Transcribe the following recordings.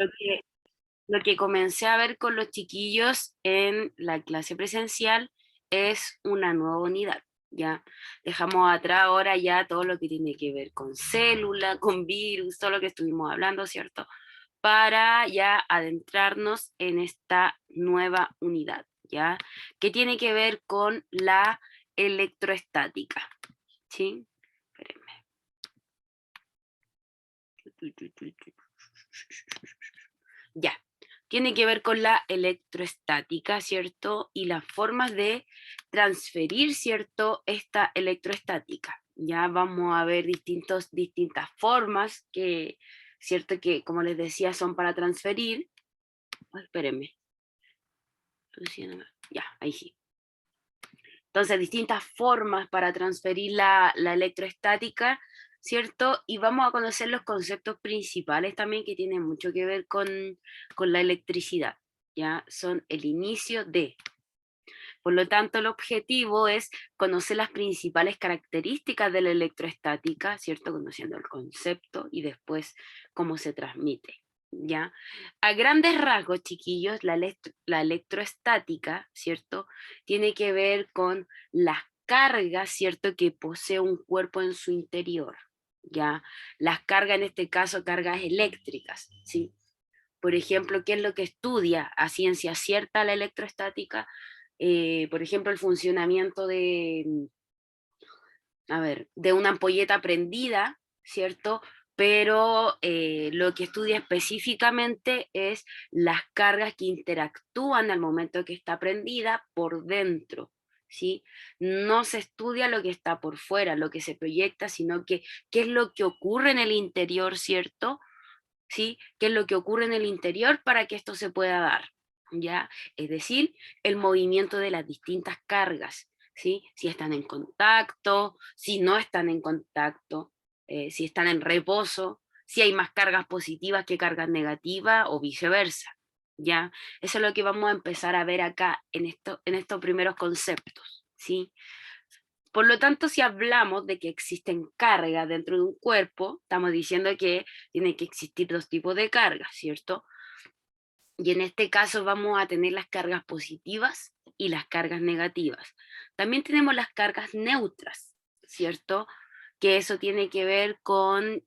Lo que, lo que comencé a ver con los chiquillos en la clase presencial es una nueva unidad. Ya dejamos atrás ahora ya todo lo que tiene que ver con célula, con virus, todo lo que estuvimos hablando, ¿cierto? Para ya adentrarnos en esta nueva unidad, ¿ya? Que tiene que ver con la electroestática, ¿sí? Espérenme. Ya, tiene que ver con la electroestática, ¿cierto? Y las formas de transferir, ¿cierto? Esta electroestática. Ya vamos a ver distintas formas que, ¿cierto? Que, como les decía, son para transferir. Ay, espérenme. Ya, ahí sí. Entonces, distintas formas para transferir la electroestática, ¿cierto? Y vamos a conocer los conceptos principales también que tienen mucho que ver con la electricidad, ¿ya? Son el inicio de. Por lo tanto, el objetivo es conocer las principales características de la electroestática, ¿cierto? Conociendo el concepto y después cómo se transmite. ¿Ya? A grandes rasgos, chiquillos, la electroestática, ¿cierto? Tiene que ver con las cargas, ¿cierto? Que posee un cuerpo en su interior, ¿ya? Las cargas, en este caso, cargas eléctricas, ¿sí? Por ejemplo, ¿qué es lo que estudia a ciencia cierta la electroestática? Por ejemplo, el funcionamiento de una ampolleta prendida, ¿cierto? Pero lo que estudia específicamente es las cargas que interactúan al momento que está prendida por dentro, ¿sí? No se estudia lo que está por fuera, lo que se proyecta, sino que qué es lo que ocurre en el interior, ¿cierto? ¿Sí? ¿Qué es lo que ocurre en el interior para que esto se pueda dar? ¿Ya? Es decir, el movimiento de las distintas cargas, ¿sí? Si están en contacto, si no están en contacto, si están en reposo, si hay más cargas positivas que cargas negativas o viceversa, ¿ya? Eso es lo que vamos a empezar a ver acá en estos primeros conceptos, ¿sí? Por lo tanto, si hablamos de que existen cargas dentro de un cuerpo, estamos diciendo que tiene que existir dos tipos de cargas, ¿cierto? Y en este caso vamos a tener las cargas positivas y las cargas negativas. También tenemos las cargas neutras, ¿cierto? Que eso tiene que ver con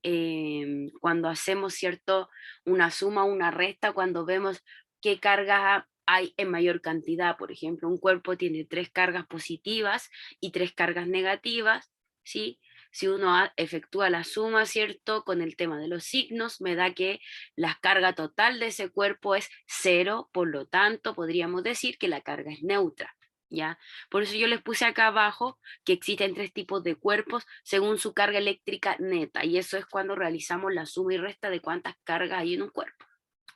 cuando hacemos, ¿cierto? Una suma, una resta, cuando vemos qué cargas hay en mayor cantidad. Por ejemplo, un cuerpo tiene tres cargas positivas y tres cargas negativas, ¿sí? Si uno efectúa la suma, ¿cierto? Con el tema de los signos, me da que la carga total de ese cuerpo es cero, por lo tanto, podríamos decir que la carga es neutra. ¿Ya? Por eso yo les puse acá abajo que existen tres tipos de cuerpos según su carga eléctrica neta, y eso es cuando realizamos la suma y resta de cuántas cargas hay en un cuerpo.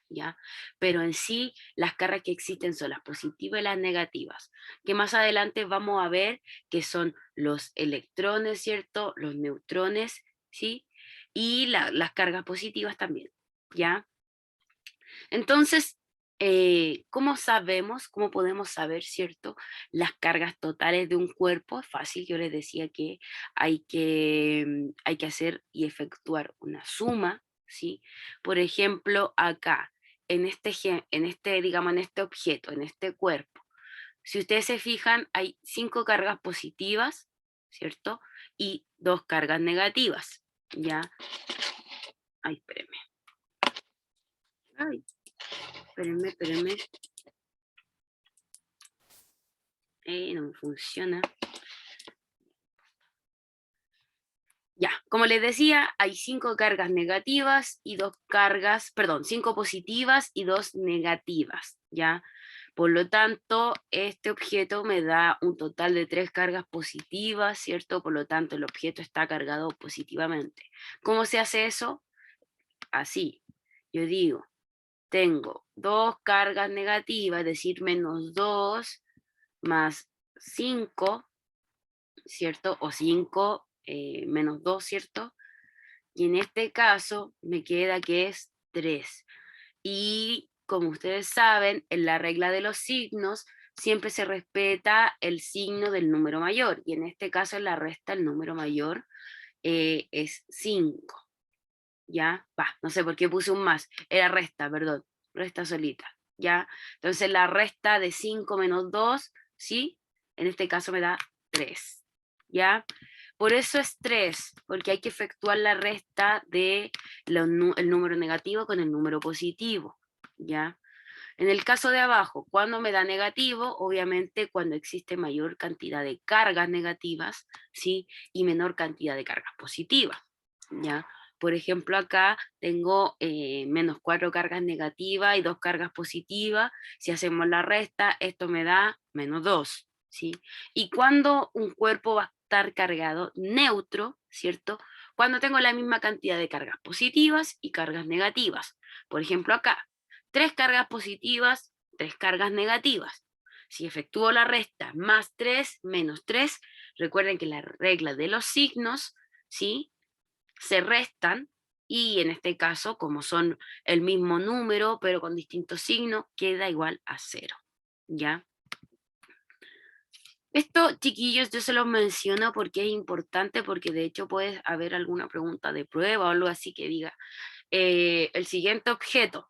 ¿Ya? Pero en sí, las cargas que existen son las positivas y las negativas, que más adelante vamos a ver que son los electrones, ¿cierto? Los neutrones, ¿sí? Y las cargas positivas también, ¿ya? Entonces, ¿cómo sabemos, cómo podemos saber, cierto, las cargas totales de un cuerpo? Es fácil, yo les decía que hay que hacer y efectuar una suma, ¿sí? Por ejemplo, acá, digamos, en este objeto, en este cuerpo, si ustedes se fijan, hay 5 cargas positivas, ¿cierto? Y 2 cargas negativas, ¿ya? Ay, espérenme. Ay, espérenme. No me funciona. Ya, como les decía, hay 5 cargas negativas y 2 cargas, perdón, 5 positivas y 2 negativas, ¿ya? Por lo tanto, este objeto me da un total de 3 cargas positivas, ¿cierto? Por lo tanto, el objeto está cargado positivamente. ¿Cómo se hace eso? Así. Yo digo, tengo 2 cargas negativas, es decir, menos 2 más 5, ¿cierto? O 5 menos 2, ¿cierto? Y en este caso me queda que es 3. Y como ustedes saben, en la regla de los signos siempre se respeta el signo del número mayor. Y en este caso en la resta el número mayor es 5. ¿ya? No sé por qué puse un más, era resta, perdón, resta solita, ¿ya? Entonces la resta de 5 menos 2, ¿sí? En este caso me da 3, ¿ya? Por eso es 3, porque hay que efectuar la resta de el número negativo con el número positivo, ¿ya? En el caso de abajo, cuando me da negativo, obviamente cuando existe mayor cantidad de cargas negativas, ¿sí? Y menor cantidad de cargas positivas, ¿ya? Por ejemplo, acá tengo menos 4 cargas negativas y 2 cargas positivas. Si hacemos la resta, esto me da menos 2, ¿sí? Y cuando un cuerpo va a estar cargado neutro, ¿cierto? Cuando tengo la misma cantidad de cargas positivas y cargas negativas. Por ejemplo, acá, 3 cargas positivas, 3 cargas negativas. Si efectúo la resta más 3 menos 3, recuerden que la regla de los signos, ¿sí? Se restan y en este caso, como son el mismo número pero con distintos signos, queda igual a 0, ¿ya? Esto, chiquillos, yo se los menciono porque es importante, porque de hecho puede haber alguna pregunta de prueba o algo así que diga, el siguiente objeto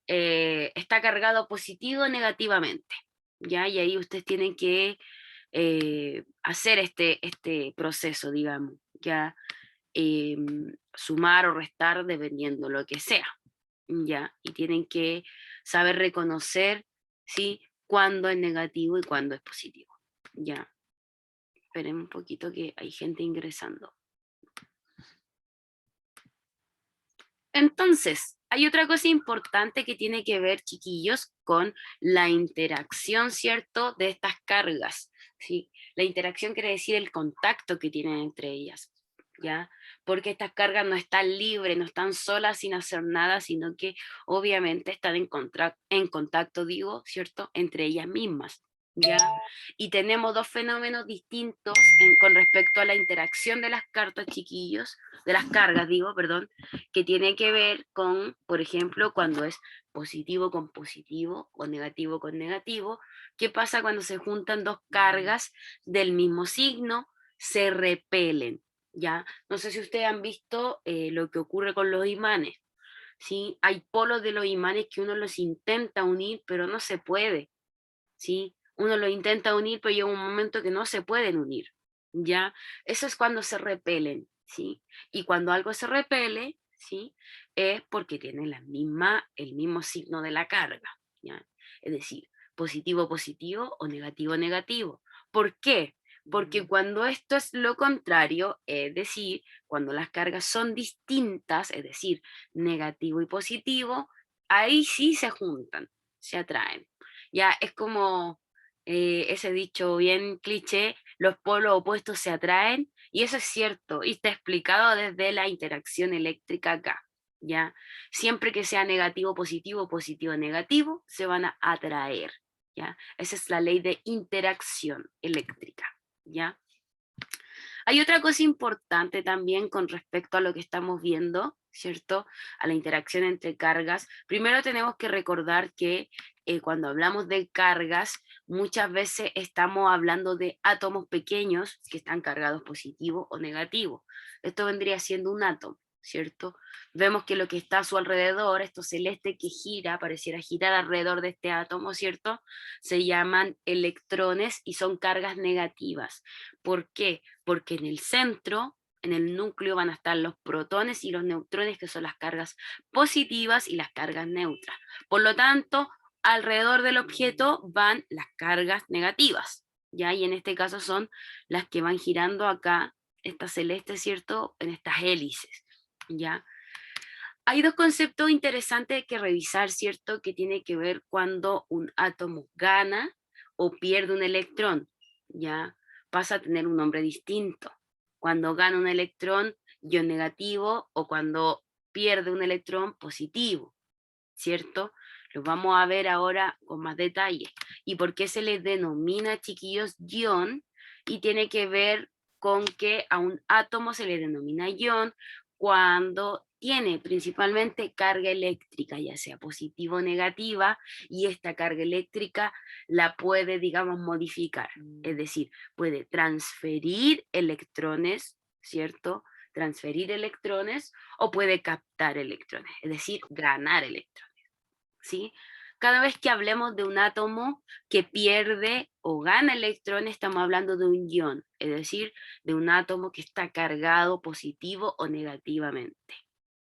está cargado positivo o negativamente, ¿ya? Y ahí ustedes tienen que hacer este proceso, digamos, ¿ya? Sumar o restar dependiendo lo que sea, ¿ya? Y tienen que saber reconocer, ¿sí? Cuándo es negativo y cuándo es positivo, ¿ya? Esperen un poquito que hay gente ingresando. Entonces, hay otra cosa importante que tiene que ver, chiquillos, con la interacción, ¿cierto?, de estas cargas, ¿sí? La interacción quiere decir el contacto que tienen entre ellas, ¿ya? Porque estas cargas no están libres, no están solas sin hacer nada, sino que obviamente están en contacto, digo, ¿cierto?, entre ellas mismas, ¿ya? Y tenemos dos fenómenos distintos con respecto a la interacción de las cartas, chiquillos, de las cargas, digo, perdón, que tiene que ver con, por ejemplo, cuando es positivo con positivo o negativo con negativo. ¿Qué pasa cuando se juntan dos cargas del mismo signo? Se repelen, ¿ya? No sé si ustedes han visto lo que ocurre con los imanes, ¿sí? Hay polos de los imanes que uno los intenta unir, pero no se puede, ¿sí? Uno los intenta unir, pero llega un momento que no se pueden unir, ¿ya? Eso es cuando se repelen, ¿sí? Y cuando algo se repele, ¿sí? Es porque tiene el mismo signo de la carga, ¿ya? Es decir, positivo, positivo o negativo, negativo. ¿Por qué? Porque cuando esto es lo contrario, es decir, cuando las cargas son distintas, es decir, negativo y positivo, ahí sí se juntan, se atraen. Ya es como ese dicho bien cliché, los polos opuestos se atraen, y eso es cierto, y está explicado desde la interacción eléctrica acá, ¿ya? Siempre que sea negativo, positivo, positivo, negativo, se van a atraer, ¿ya? Esa es la ley de interacción eléctrica, ¿ya? Hay otra cosa importante también con respecto a lo que estamos viendo, ¿cierto? A la interacción entre cargas. Primero tenemos que recordar que cuando hablamos de cargas, muchas veces estamos hablando de átomos pequeños que están cargados positivo o negativo. Esto vendría siendo un átomo, ¿cierto? Vemos que lo que está a su alrededor, esto celeste que gira, pareciera girar alrededor de este átomo, ¿cierto? Se llaman electrones y son cargas negativas. ¿Por qué? Porque en el centro, en el núcleo, van a estar los protones y los neutrones, que son las cargas positivas y las cargas neutras. Por lo tanto, alrededor del objeto van las cargas negativas, ¿ya? Y en este caso son las que van girando acá, esta celeste, ¿cierto?, en estas hélices, ¿ya? Hay dos conceptos interesantes que revisar, ¿cierto?, que tiene que ver cuando un átomo gana o pierde un electrón, ¿ya? Pasa a tener un nombre distinto. Cuando gana un electrón, ion negativo, o cuando pierde un electrón, positivo, ¿cierto? Lo vamos a ver ahora con más detalle. ¿Y por qué se les denomina, chiquillos, ion? Y tiene que ver con que a un átomo se le denomina ion cuando tiene principalmente carga eléctrica, ya sea positiva o negativa, y esta carga eléctrica la puede, digamos, modificar. Es decir, puede transferir electrones, ¿cierto?, transferir electrones o puede captar electrones, es decir, ganar electrones, ¿sí? Cada vez que hablemos de un átomo que pierde o gana electrones, estamos hablando de un ion, es decir, de un átomo que está cargado positivo o negativamente,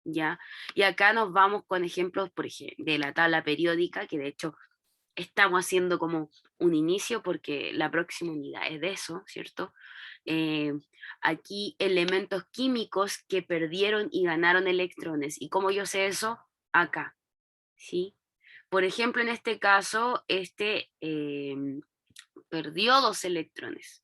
¿ya? Y acá nos vamos con ejemplos, por ejemplo, de la tabla periódica, que de hecho estamos haciendo como un inicio porque la próxima unidad es de eso, ¿cierto? Eh, Aquí elementos químicos que perdieron y ganaron electrones. ¿Y cómo yo sé eso? Acá, ¿sí? Por ejemplo, en este caso, perdió 2 electrones,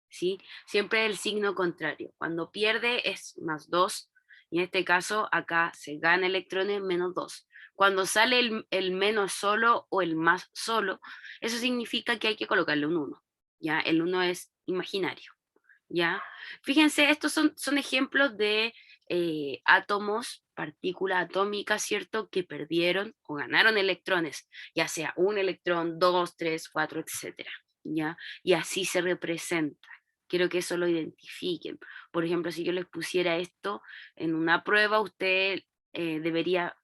¿sí? Siempre el signo contrario. Cuando pierde es +2, y en este caso acá se gana electrones -2. Cuando sale el menos solo o el más solo, eso significa que hay que colocarle un 1, ¿ya? El 1 es imaginario, ¿ya? Fíjense, estos son ejemplos de átomos, partículas atómicas, ¿cierto? Que perdieron o ganaron electrones, ya sea un electrón, 2, 3, 4, etcétera, ¿ya? Y así se representa. Quiero que eso lo identifiquen. Por ejemplo, si yo les pusiera esto en una prueba, usted debería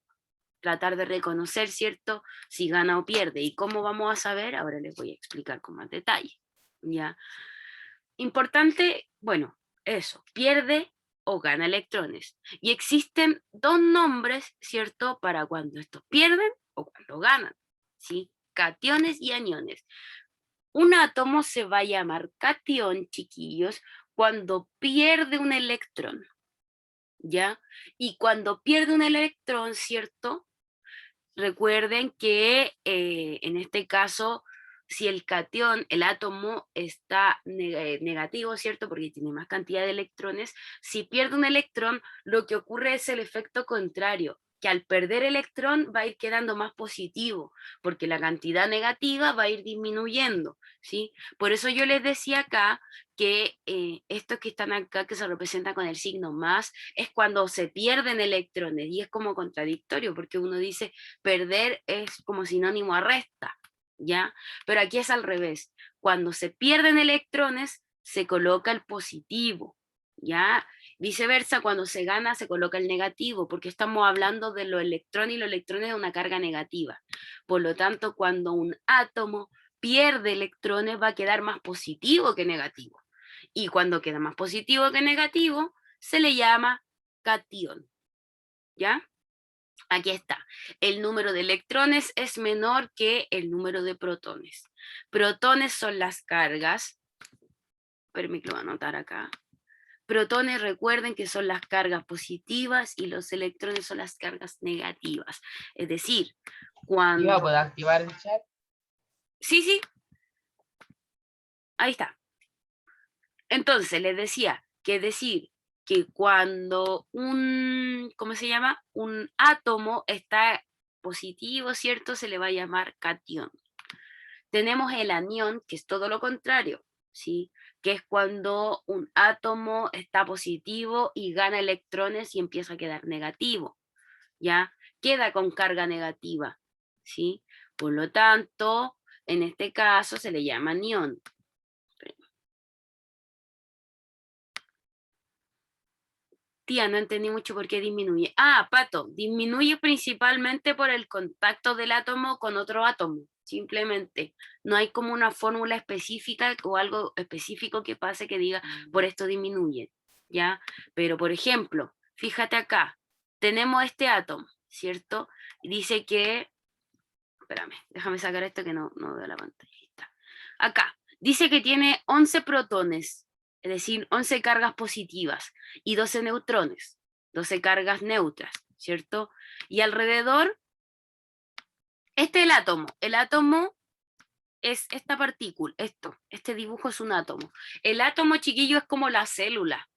tratar de reconocer, ¿cierto? Si gana o pierde. ¿Y cómo vamos a saber? Ahora les voy a explicar con más detalle, ¿ya? Importante, bueno, eso, pierde o gana electrones. Y existen 2 nombres, ¿cierto? Para cuando estos pierden o cuando ganan, ¿sí? Cationes y aniones. Un átomo se va a llamar cation, chiquillos, cuando pierde un electrón, ¿ya? Y cuando pierde un electrón, ¿cierto? Recuerden que en este caso, si el catión, el átomo está negativo, ¿cierto? Porque tiene más cantidad de electrones, si pierde un electrón, lo que ocurre es el efecto contrario, que al perder electrón va a ir quedando más positivo, porque la cantidad negativa va a ir disminuyendo, ¿sí? Por eso yo les decía acá que estos que están acá, que se representan con el signo más, es cuando se pierden electrones, y es como contradictorio, porque uno dice, perder es como sinónimo a resta, ¿ya? Pero aquí es al revés. Cuando se pierden electrones, se coloca el positivo, ¿ya? Viceversa, cuando se gana, se coloca el negativo, porque estamos hablando de los electrones y los electrones de una carga negativa. Por lo tanto, cuando un átomo pierde electrones, va a quedar más positivo que negativo. Y cuando queda más positivo que negativo, se le llama cation, ¿ya? Aquí está. El número de electrones es menor que el número de protones. Protones son las cargas. Permítanme que lo voy a anotar acá. Protones, recuerden que son las cargas positivas y los electrones son las cargas negativas. Es decir, ¿Iba a cuando... poder activar el chat? Sí, sí, ahí está. Entonces, les decía que decir que cuando ¿cómo se llama? Un átomo está positivo, ¿cierto? Se le va a llamar cation. Tenemos el anión, que es todo lo contrario, ¿sí? Que es cuando un átomo está positivo y gana electrones y empieza a quedar negativo, ¿ya? Queda con carga negativa, ¿sí? Por lo tanto, en este caso se le llama anión. Tía, no entendí mucho por qué disminuye. Ah, Pato, disminuye principalmente por el contacto del átomo con otro átomo, simplemente. No hay como una fórmula específica o algo específico que pase que diga, por esto disminuye, ¿ya? Pero, por ejemplo, fíjate acá, tenemos este átomo, ¿cierto? Y dice que, espérame, déjame sacar esto que no veo la pantalla. Ahí está. Acá, dice que tiene 11 protones, es decir, 11 cargas positivas y 12 neutrones, 12 cargas neutras, ¿cierto? Y alrededor, este es el átomo. El átomo es esta partícula, este dibujo es un átomo. El átomo, chiquillo, es como la célula,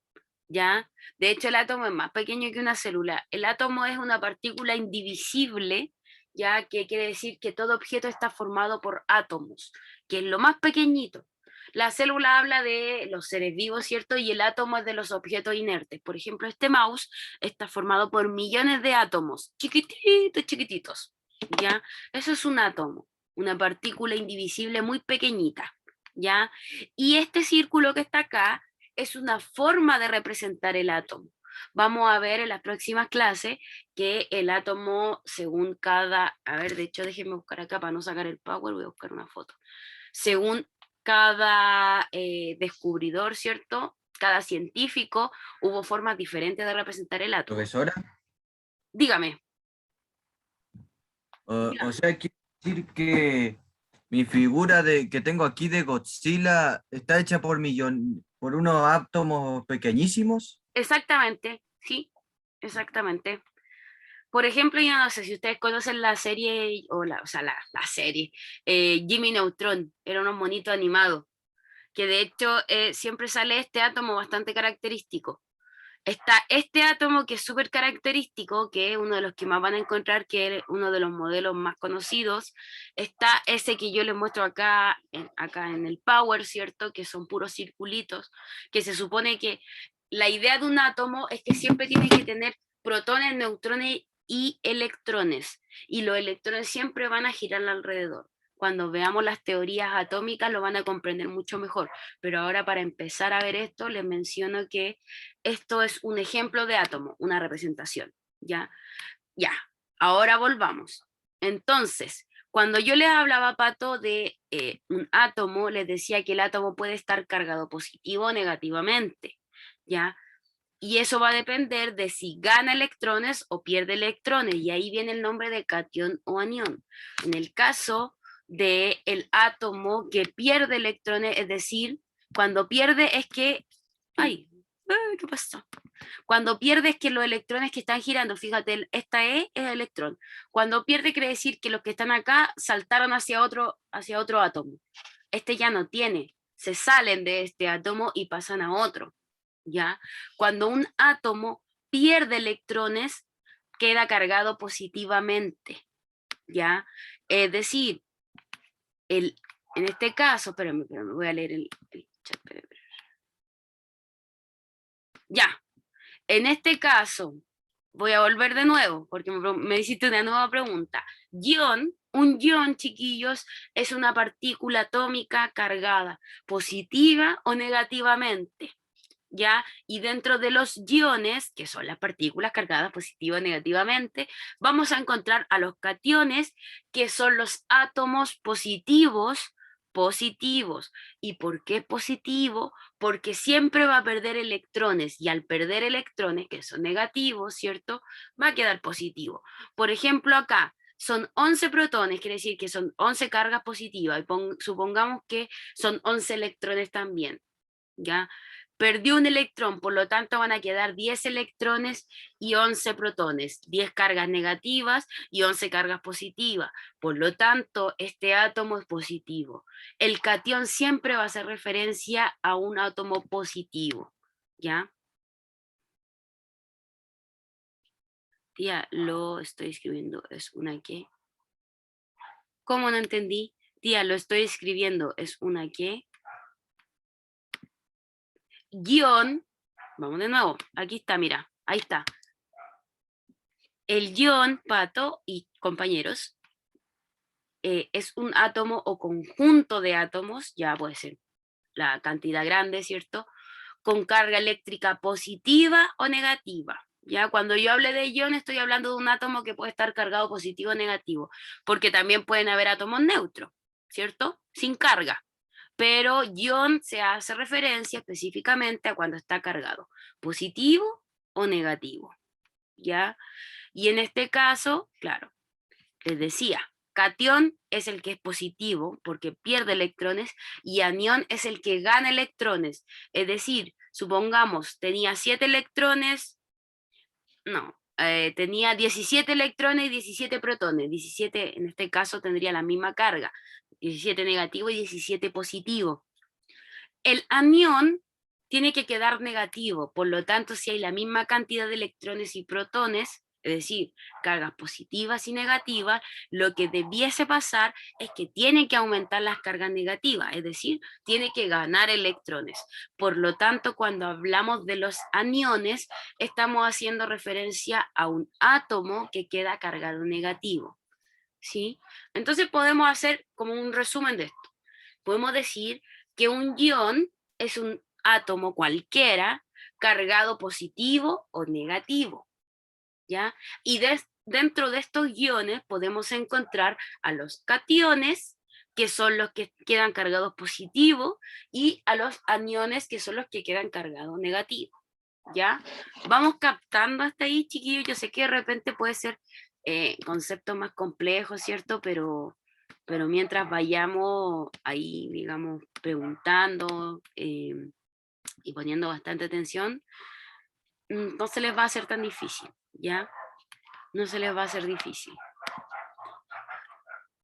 ¿ya? De hecho, el átomo es más pequeño que una célula. El átomo es una partícula indivisible, ya que quiere decir que todo objeto está formado por átomos, que es lo más pequeñito. La célula habla de los seres vivos, ¿cierto? Y el átomo es de los objetos inertes. Por ejemplo, este mouse está formado por millones de átomos, chiquititos, chiquititos, ¿ya? Eso es un átomo, una partícula indivisible muy pequeñita, ¿ya? Y este círculo que está acá es una forma de representar el átomo. vamos a ver en las próximas clases que el átomo, según cada, a ver, de hecho déjenme buscar acá para no sacar el power, voy a buscar una foto. Según cada descubridor, ¿cierto? Cada científico, hubo formas diferentes de representar el átomo. Profesora, Dígame. o sea, quiere decir que mi figura que tengo aquí de Godzilla está hecha por unos átomos pequeñísimos. Exactamente, sí, exactamente. Por ejemplo, yo no sé si ustedes conocen la serie, o sea, la serie, Jimmy Neutron, era unos monitos animados, que de hecho siempre sale este átomo bastante característico. Está este átomo que es súper característico, que es uno de los que más van a encontrar, que es uno de los modelos más conocidos. Está ese que yo les muestro acá, acá en el Power, ¿cierto? Que son puros circulitos, que se supone que la idea de un átomo es que siempre tiene que tener protones, neutrones y electrones, y los electrones siempre van a girar alrededor. Cuando veamos las teorías atómicas lo van a comprender mucho mejor, pero ahora para empezar a ver esto les menciono que esto es un ejemplo de átomo, una representación, ¿ya? Ya, ahora volvamos. Entonces, cuando yo les hablaba, Pato, de un átomo, les decía que el átomo puede estar cargado positivo o negativamente, ¿ya? Y eso va a depender de si gana electrones o pierde electrones, y ahí viene el nombre de cation o anión. En el caso del átomo que pierde electrones, es decir, cuando pierde es que... ¡Ay! ¿Qué pasó? Cuando pierde es que los electrones que están girando, fíjate, esta es el electrón. Cuando pierde quiere decir que los que están acá saltaron hacia otro átomo. Este ya no tiene, se salen de este átomo y pasan a otro. ¿Ya? Cuando un átomo pierde electrones, queda cargado positivamente, ¿ya? Es decir, en este caso, espérame, voy a leer el chat, espérame. Ya, en este caso, voy a volver de nuevo, porque me hiciste una nueva pregunta. Un ion, chiquillos, es una partícula atómica cargada, positiva o negativamente. ¿Ya? Y dentro de los iones, que son las partículas cargadas positiva o negativamente, vamos a encontrar a los cationes, que son los átomos positivos. ¿Y por qué positivo? Porque siempre va a perder electrones, y al perder electrones, que son negativos, ¿cierto? Va a quedar positivo. Por ejemplo, acá son 11 protones, quiere decir que son 11 cargas positivas, y supongamos que son 11 electrones también, ¿ya? Perdió un electrón, por lo tanto van a quedar 10 electrones y 11 protones, 10 cargas negativas y 11 cargas positivas. Por lo tanto, este átomo es positivo. El catión siempre va a hacer referencia a un átomo positivo, ¿ya? Tía, lo estoy escribiendo, es una qué. ¿Cómo no entendí? Tía, lo estoy escribiendo, es una qué. Guión, vamos de nuevo, aquí está, mira, ahí está. El ion, Pato y compañeros, es un átomo o conjunto de átomos, ya puede ser la cantidad grande, ¿cierto? Con carga eléctrica positiva o negativa. Ya cuando yo hable de ion estoy hablando de un átomo que puede estar cargado positivo o negativo, porque también pueden haber átomos neutros, ¿cierto? Sin carga. Pero ion se hace referencia específicamente a cuando está cargado, positivo o negativo, ¿ya? Y en este caso, claro, les decía, catión es el que es positivo porque pierde electrones, y anión es el que gana electrones. Es decir, supongamos, tenía 7 electrones, no, tenía 17 electrones y 17 protones. 17 en este caso tendría la misma carga, 17 negativo y 17 positivo. El anión tiene que quedar negativo, por lo tanto, si hay la misma cantidad de electrones y protones, es decir, cargas positivas y negativas, lo que debiese pasar es que tiene que aumentar las cargas negativas, es decir, tiene que ganar electrones. Por lo tanto, cuando hablamos de los aniones, estamos haciendo referencia a un átomo que queda cargado negativo, ¿sí? Entonces podemos hacer como un resumen de esto. Podemos decir que un ion es un átomo cualquiera cargado positivo o negativo, ¿ya? Y dentro de estos iones podemos encontrar a los cationes, que son los que quedan cargados positivos, y a los aniones, que son los que quedan cargados negativos, ¿ya? Vamos captando hasta ahí, chiquillos. Yo sé que de repente puede ser conceptos más complejos, ¿cierto? Pero mientras vayamos ahí, digamos, preguntando y poniendo bastante atención, no se les va a hacer tan difícil, ¿ya? No se les va a hacer difícil.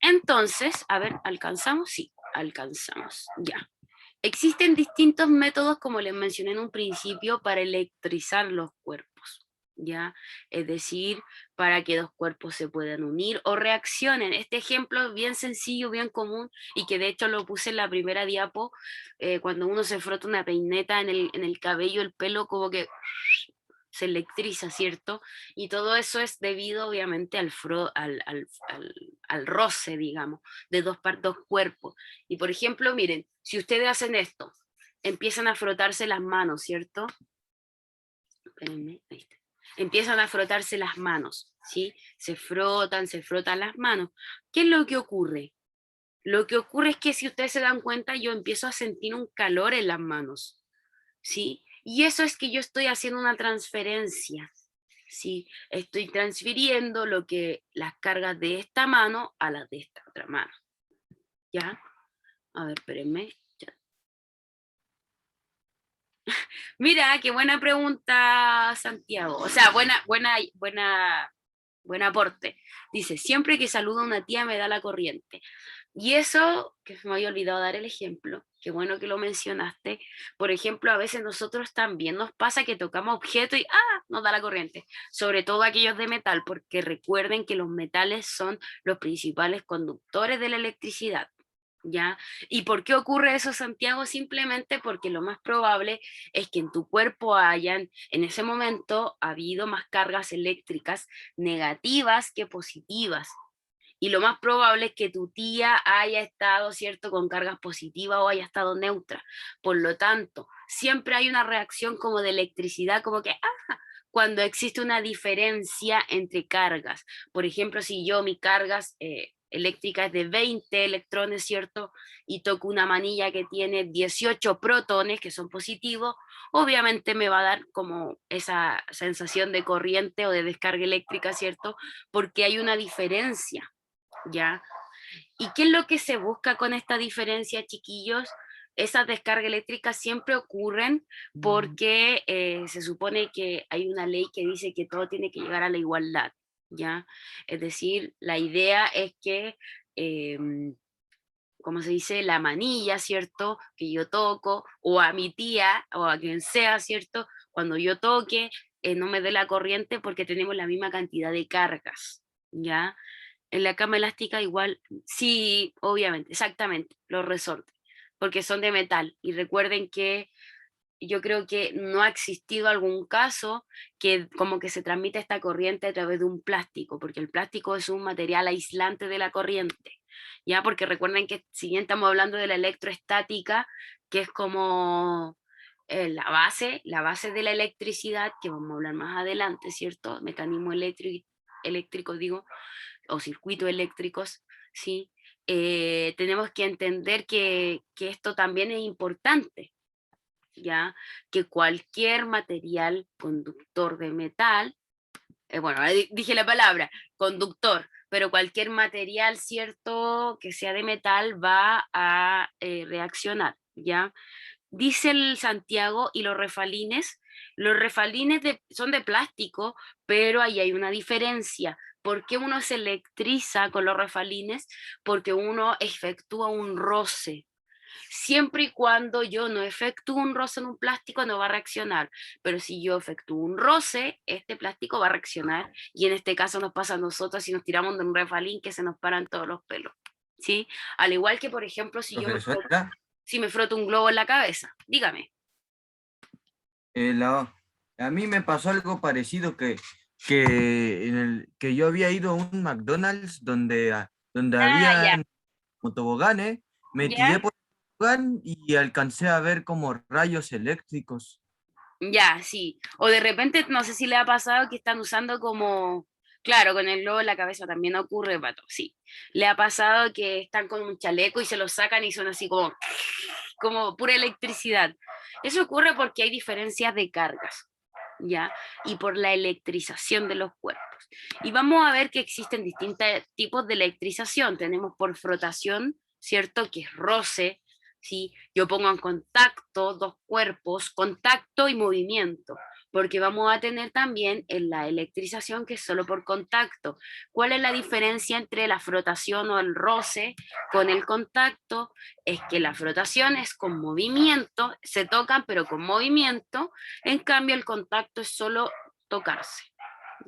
Entonces, a ver, ¿alcanzamos? Sí, alcanzamos, ya. Existen distintos métodos, como les mencioné en un principio, para electrizar los cuerpos, ¿ya? Es decir, para que dos cuerpos se puedan unir o reaccionen. Este ejemplo es bien sencillo, bien común, y que de hecho lo puse en la primera diapo, cuando uno se frota una peineta en el cabello, el pelo como que se electriza, ¿cierto? Y todo eso es debido, obviamente, al roce, digamos, de dos cuerpos. Y, por ejemplo, miren, si ustedes hacen esto, empiezan a frotarse las manos, ¿cierto? Espérenme, ahí está. Empiezan a frotarse las manos, ¿sí? Se frotan las manos. ¿Qué es lo que ocurre? Lo que ocurre es que, si ustedes se dan cuenta, yo empiezo a sentir un calor en las manos, ¿sí? Y eso es que yo estoy haciendo una transferencia, ¿sí? Estoy transfiriendo las cargas de esta mano a las de esta otra mano, ¿ya? A ver, espérenme. Ya. Mira, qué buena pregunta, Santiago. O sea, buen aporte. Dice, siempre que saludo a una tía me da la corriente. Y eso, que me había olvidado dar el ejemplo, qué bueno que lo mencionaste. Por ejemplo, a veces nosotros también nos pasa que tocamos objetos y nos da la corriente. Sobre todo aquellos de metal, porque recuerden que los metales son los principales conductores de la electricidad, ¿ya? ¿Y por qué ocurre eso, Santiago? Simplemente porque lo más probable es que en tu cuerpo hayan, en ese momento, habido más cargas eléctricas negativas que positivas. Y lo más probable es que tu tía haya estado, ¿cierto?, con cargas positivas o haya estado neutra. Por lo tanto, siempre hay una reacción como de electricidad, como que, cuando existe una diferencia entre cargas. Por ejemplo, si yo mi cargas eléctrica es de 20 electrones, ¿cierto? Y toco una manilla que tiene 18 protones, que son positivos, obviamente me va a dar como esa sensación de corriente o de descarga eléctrica, ¿cierto? Porque hay una diferencia, ¿ya? ¿Y qué es lo que se busca con esta diferencia, chiquillos? Esas descargas eléctricas siempre ocurren porque se supone que hay una ley que dice que todo tiene que llegar a la igualdad, ¿ya? Es decir, la idea es que, como se dice, la manilla, ¿cierto? Que yo toco, o a mi tía, o a quien sea, ¿cierto? Cuando yo toque, no me dé la corriente porque tenemos la misma cantidad de cargas, ¿ya? En la cama elástica igual, sí, obviamente, exactamente, los resortes, porque son de metal. Y recuerden que yo creo que no ha existido algún caso que como que se transmite esta corriente a través de un plástico, porque el plástico es un material aislante de la corriente, ¿ya? Porque recuerden que si bien estamos hablando de la electroestática, que es como la base de la electricidad, que vamos a hablar más adelante, ¿cierto? Mecanismo eléctrico, digo, o circuitos eléctricos, ¿sí? Tenemos que entender que esto también es importante, ¿ya? Que cualquier material conductor de metal, bueno, dije la palabra, conductor, pero cualquier material, ¿cierto?, que sea de metal va a reaccionar, ¿ya? Dice el Santiago, y los refalines son de plástico, pero ahí hay una diferencia. ¿Por qué uno se electriza con los refalines? Porque uno efectúa un roce. Siempre y cuando yo no efectúe un roce en un plástico, no va a reaccionar. Pero si yo efectúo un roce, este plástico va a reaccionar. Y en este caso nos pasa a nosotros si nos tiramos de un refalín, que se nos paran todos los pelos, ¿sí? Al igual que, por ejemplo, Profesora, si me froto un globo en la cabeza. Dígame. eh, la- a mí me pasó algo parecido que yo había ido a un McDonald's donde Ah, ya. había toboganes, me tiré ¿Ya? por el tobogán y alcancé a ver como rayos eléctricos. Ya, sí. O de repente, no sé si le ha pasado que están usando como, claro, con el globo en la cabeza también ocurre, pato, sí. Le ha pasado que están con un chaleco y se lo sacan y son así como pura electricidad. Eso ocurre porque hay diferencias de cargas, ¿ya? Y por la electrización de los cuerpos. Y vamos a ver que existen distintos tipos de electrización. Tenemos por frotación, ¿cierto? Que es roce, ¿sí? Yo pongo en contacto dos cuerpos, contacto y movimiento, porque vamos a tener también en la electrización que es solo por contacto. ¿Cuál es la diferencia entre la frotación o el roce con el contacto? Es que la frotación es con movimiento, se tocan pero con movimiento, en cambio el contacto es solo tocarse.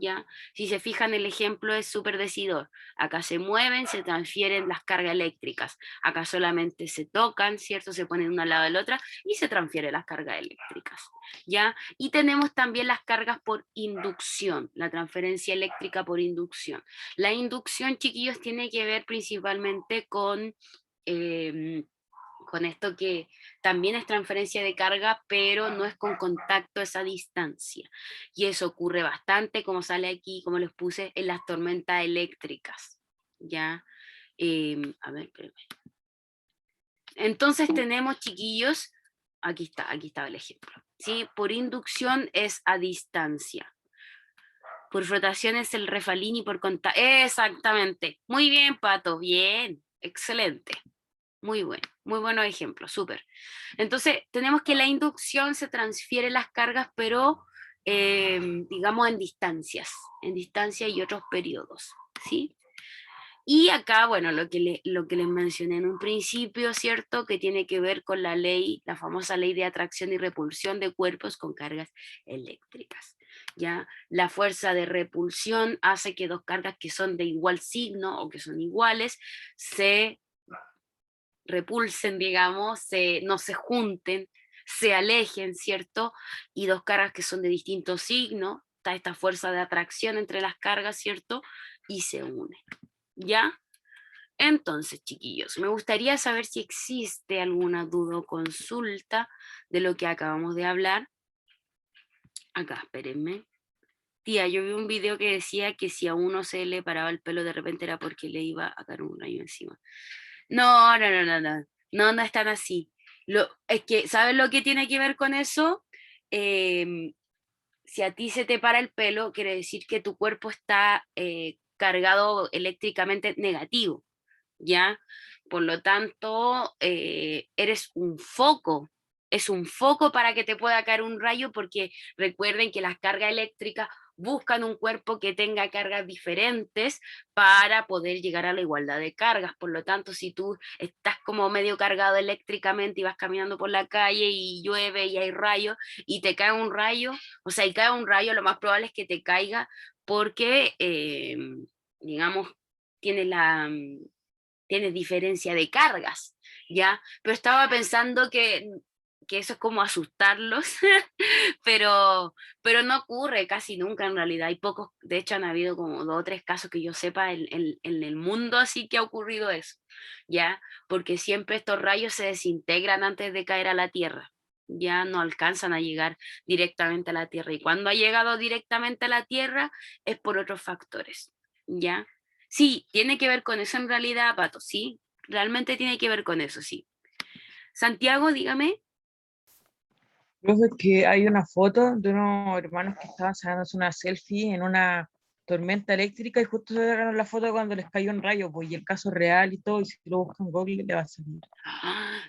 ¿Ya? Si se fijan, el ejemplo es súper decidor. Acá se mueven, se transfieren las cargas eléctricas. Acá solamente se tocan, ¿cierto? Se ponen una al lado de la otra y se transfieren las cargas eléctricas. ¿Ya? Y tenemos también las cargas por inducción, la transferencia eléctrica por inducción. La inducción, chiquillos, tiene que ver principalmente eh, con esto que también es transferencia de carga, pero no es con contacto a esa distancia. Y eso ocurre bastante, como sale aquí, como les puse, en las tormentas eléctricas. ¿Ya? A ver, espérame. Entonces tenemos, chiquillos, aquí está el ejemplo. ¿Sí? Por inducción es a distancia. Por frotación es el refalín y por contacto. Exactamente. Muy bien, Pato. Bien. Excelente. Muy buenos ejemplos, súper. Entonces, tenemos que la inducción se transfiere las cargas, pero digamos en distancia y otros periodos, ¿sí? Y acá, bueno, lo que les mencioné en un principio, ¿cierto? Que tiene que ver con la ley, la famosa ley de atracción y repulsión de cuerpos con cargas eléctricas. ¿Ya? La fuerza de repulsión hace que dos cargas que son de igual signo o que son iguales se repulsen, digamos, no se junten, se alejen, ¿cierto? Y dos cargas que son de distinto signo, está esta fuerza de atracción entre las cargas, ¿cierto? Y se unen, ¿ya? Entonces, chiquillos, me gustaría saber si existe alguna duda o consulta de lo que acabamos de hablar. Acá, espérenme. Tía, yo vi un video que decía que si a uno se le paraba el pelo de repente era porque le iba a caer un rayo encima. No, no, no, no, no, no, no es tan así. Es que, ¿sabes lo que tiene que ver con eso? Em, si a ti se te para el pelo, quiere decir que tu cuerpo está cargado eléctricamente negativo, ¿ya? Por lo tanto, eres un foco. Es un foco para que te pueda caer un rayo porque recuerden que las cargas eléctricas buscan un cuerpo que tenga cargas diferentes para poder llegar a la igualdad de cargas. Por lo tanto, si tú estás como medio cargado eléctricamente y vas caminando por la calle y llueve y hay rayos y te cae un rayo, o sea, y cae un rayo, lo más probable es que te caiga porque, digamos, tiene tiene diferencia de cargas, ¿ya? Pero estaba pensando que eso es como asustarlos, pero no ocurre casi nunca en realidad. Hay pocos, de hecho han habido como dos o tres casos que yo sepa en el mundo así que ha ocurrido eso, ¿ya? Porque siempre estos rayos se desintegran antes de caer a la Tierra. Ya no alcanzan a llegar directamente a la Tierra. Y cuando ha llegado directamente a la Tierra es por otros factores, ¿ya? Sí, tiene que ver con eso en realidad, Pato, sí, realmente tiene que ver con eso, sí. Santiago, dígame. Profe, es que hay una foto de unos hermanos que estaban sacándose una selfie en una tormenta eléctrica y justo se sacaron la foto cuando les cayó un rayo, pues, y el caso real y todo, y si lo buscan en Google le va a salir.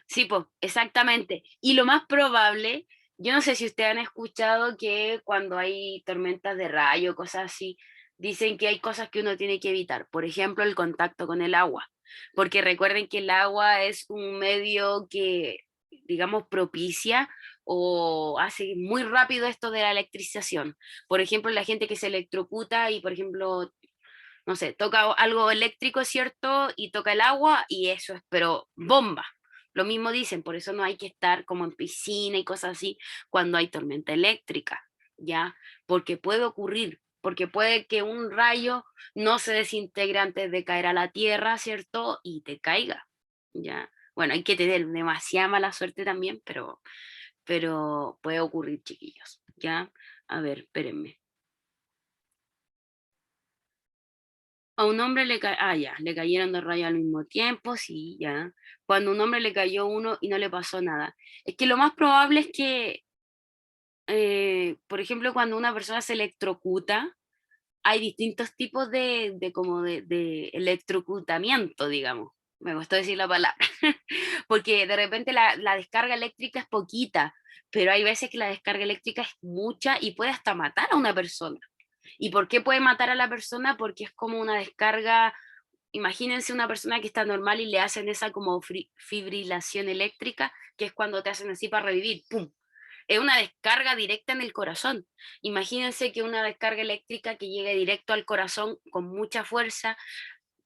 Sí, pues, exactamente. Y lo más probable, yo no sé si ustedes han escuchado que cuando hay tormentas de rayo, cosas así, dicen que hay cosas que uno tiene que evitar. Por ejemplo, el contacto con el agua. Porque recuerden que el agua es un medio que, digamos, propicia o hace muy rápido esto de la electrización. Por ejemplo, la gente que se electrocuta y, por ejemplo, no sé, toca algo eléctrico, ¿cierto? Y toca el agua y eso es, pero bomba. Lo mismo dicen, por eso no hay que estar como en piscina y cosas así cuando hay tormenta eléctrica, ¿ya? Porque puede ocurrir, porque puede que un rayo no se desintegre antes de caer a la tierra, ¿cierto? Y te caiga, ¿ya? Bueno, hay que tener demasiada mala suerte también, pero puede ocurrir, chiquillos, ¿ya? A ver, espérenme. A un hombre le le cayeron 2 rayos al mismo tiempo, sí, ya. Cuando a un hombre le cayó uno y no le pasó nada. Es que lo más probable es que, por ejemplo, cuando una persona se electrocuta, hay distintos tipos de electrocutamiento, digamos. Me gustó decir la palabra, porque de repente la descarga eléctrica es poquita, pero hay veces que la descarga eléctrica es mucha y puede hasta matar a una persona. ¿Y por qué puede matar a la persona? Porque es como una descarga, imagínense una persona que está normal y le hacen esa como fibrilación eléctrica, que es cuando te hacen así para revivir, ¡pum! Es una descarga directa en el corazón. Imagínense que una descarga eléctrica que llegue directo al corazón con mucha fuerza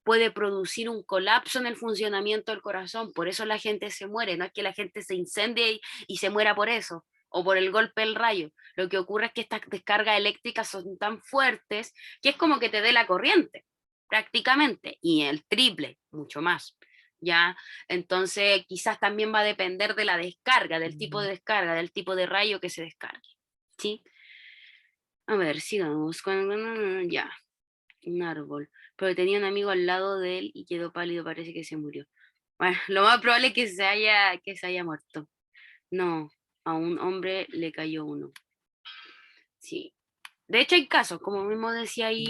puede producir un colapso en el funcionamiento del corazón. Por eso la gente se muere, no es que la gente se incendie y se muera por eso o por el golpe del rayo. Lo que ocurre es que estas descargas eléctricas son tan fuertes que es como que te dé la corriente, prácticamente, y el triple, mucho más. ¿Ya? Entonces, quizás también va a depender de la descarga, del tipo de descarga, del tipo de rayo que se descargue. ¿Sí? A ver, sigamos. Ya, un árbol. Pero tenía un amigo al lado de él y quedó pálido, parece que se murió. Bueno, lo más probable es que se haya muerto. No, a un hombre le cayó uno. Sí. De hecho, hay casos, como mismo decía ahí.